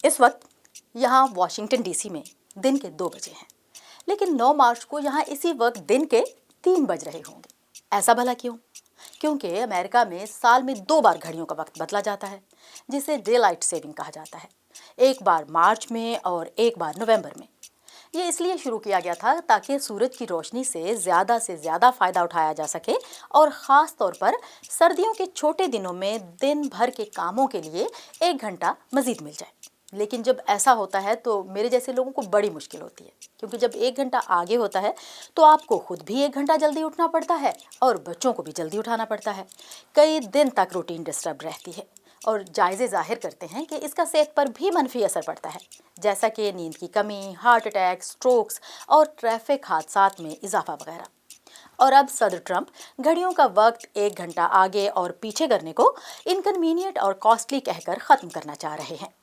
इस वक्त यहाँ वाशिंगटन डीसी में दिन के 2 बजे हैं, लेकिन 9 मार्च को यहाँ इसी वक्त दिन के 3 बज रहे होंगे। ऐसा भला क्यों? क्योंकि अमेरिका में साल में 2 बार घड़ियों का वक्त बदला जाता है, जिसे डे लाइट सेविंग कहा जाता है। एक बार मार्च में और एक बार नवंबर में। ये इसलिए शुरू किया गया था ताकि सूरज की रोशनी से ज़्यादा फ़ायदा उठाया जा सके और ख़ास तौर पर सर्दियों के छोटे दिनों में दिन भर के कामों के लिए 1 घंटा मज़ीद मिल जाए। लेकिन जब ऐसा होता है तो मेरे जैसे लोगों को बड़ी मुश्किल होती है, क्योंकि जब 1 घंटा आगे होता है तो आपको खुद भी 1 घंटा जल्दी उठना पड़ता है और बच्चों को भी जल्दी उठाना पड़ता है। कई दिन तक रूटीन डिस्टर्ब रहती है और जायज़े ज़ाहिर करते हैं कि इसका सेहत पर भी मनफी असर पड़ता है, जैसा कि नींद की कमी, हार्ट अटैक, स्ट्रोक्स और ट्रैफिक हादसात में इजाफा वगैरह। और अब सदर ट्रंप घड़ियों का वक्त 1 घंटा आगे और पीछे करने को इनकन्वीनियंट और कॉस्टली कहकर ख़त्म करना चाह रहे हैं।